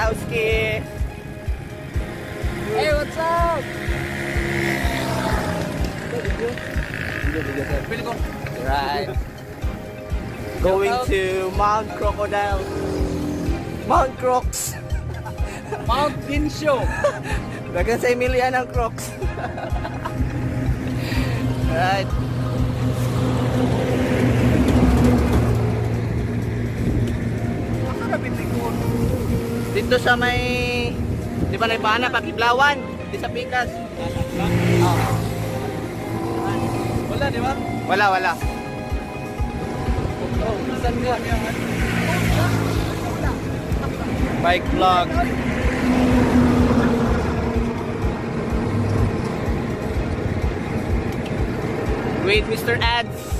Wazowski. Hey, what's up? Right. Going to Mount Crocodile. Mount Crocs. Mountain show. Bagan sa Emilian ang Crocs. Right. Dito sa may, di ba naipana, Pakiblawan, di sa Pikas. Oh. Wala, di ba? Wala. Oh, saan ka? Bike vlog. Wait, Mr. Ads.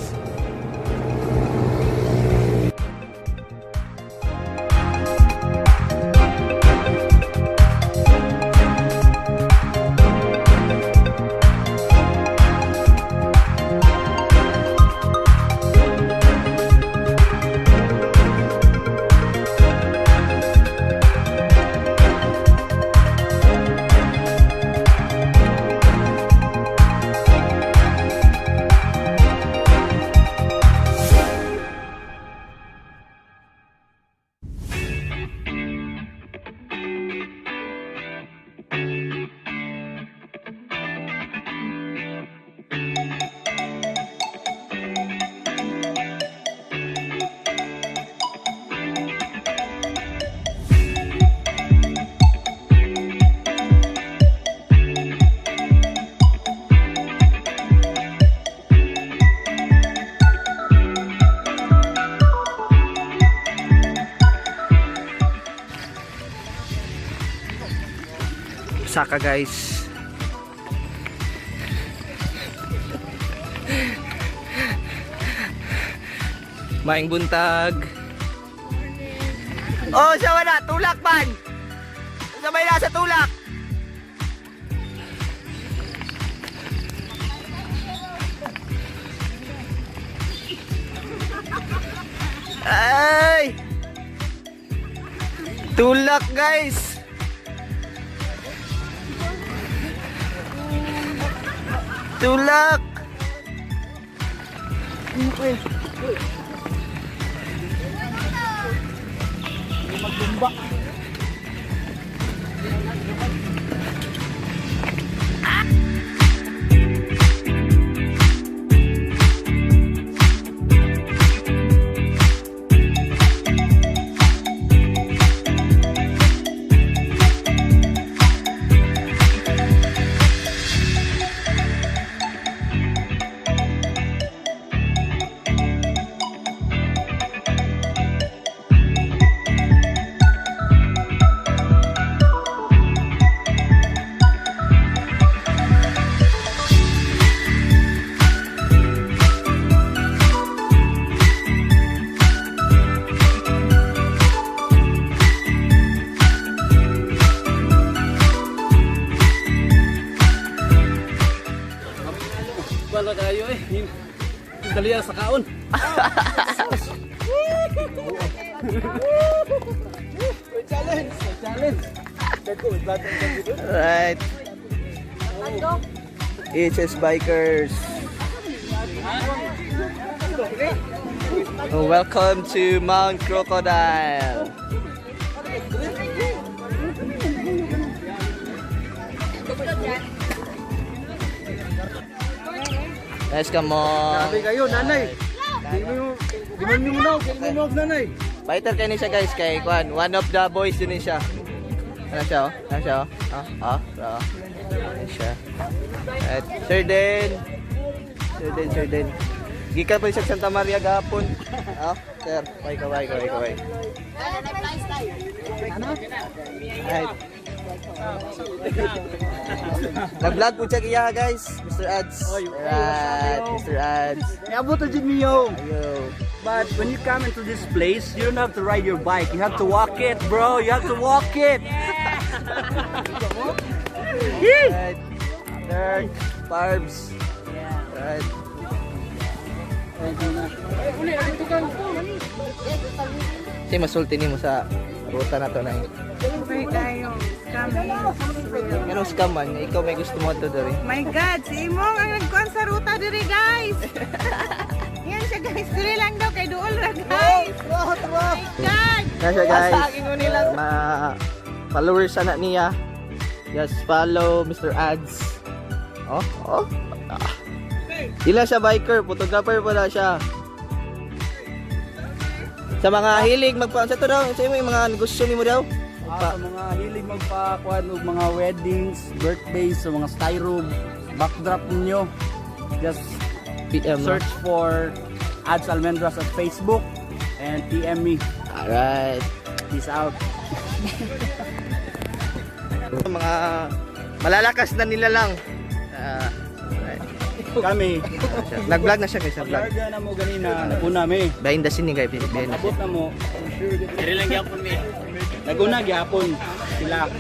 Saka guys. Maing buntag. Oh, siya wala, tulak man. Sabay na sa tulak. Ay! Tulak guys. Tulak. Magtumba. Wala kayo eh. Dali sa kaon. Challenge. Right. HS Bikers. Oh, welcome to Mount Crocodile. Guys, come on. Sabi kayo, nanay. Di mo nanay. Fighter kayo siya guys, kay Kwan. One of the boys din siya. Ano siya oh? Ano siya oh? Ano siya. At Sir Den. Gikan pa siya Santa Maria gapon. Sir, kaway. Right. Nag-vlog po siya kaya guys, Mr. Ads. Right, Mr. Ads. Abot na dyan niyo. Ayo. But when you come into this place, you don't have to ride your bike. You have to walk it, bro. You have to walk it. Right. Third, Barbs. Right. Si masulti ni mo sa Ruta na to na yun. May kayong scam. Anong scam man? Ikaw may gusto mo to dali. My God, si Imong ang nagkuhan sa ruta diri guys. Yan siya guys, diri lang daw kay duol ra guys. My God. Nasa guys, followers sana niya. Just follow Mr. Ads. Oh. Ila siya biker, photographer pala siya. Sa mga hilig sa to daw, sa yung mga negosyo nimo daw. Sa mga hilig magpakuan og mga weddings, birthdays, sa mga styroom, backdrop ninyo. Just PM search for Ads Almendras at Facebook and PM me. Alright. Peace out. Mga malalakas na nila lang. Kami. Nag-vlog na siya guys, vlog. Larga na mo ganina, una mi. Behind the scene guys, behind the Abot scene. na mo. Diri lang gyapon mi. Naguna gyapon sila.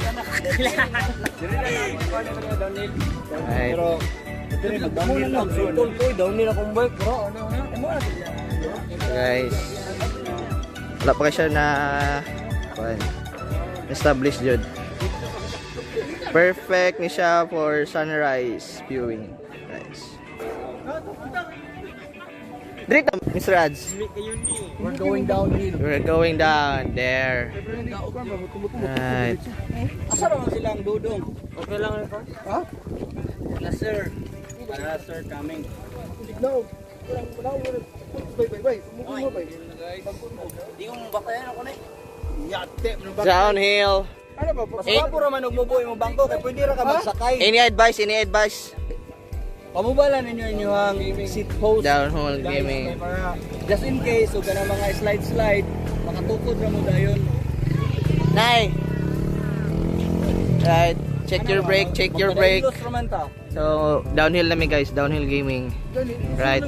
Ay, Pero diri magdamo na lang sultol ko, downhill akong bike, bro. guys. Wala pa siya na establish jud. Perfect ni siya for sunrise viewing. Guys. Direct Mr. Ads. We're going downhill. We're going down there. Right. Asa ra man silang dudong? Okay lang ito? Ha? Yes sir. Yes sir, coming. No. Di ko bakayan ako na. Yate, Downhill. ano ba? Pasapa ra man og mubuhi mo bangko kay pwede ra ka magsakay. Any advice? Any advice? Pamubalan ninyo inyong seat post. Downhill gaming. Para just in case ug kana mga slide makatukod ra mo dayon. Nay. Right. Check your brake. Check your brake. Madalos ra man ta. So downhill na mi guys. Downhill gaming. Right.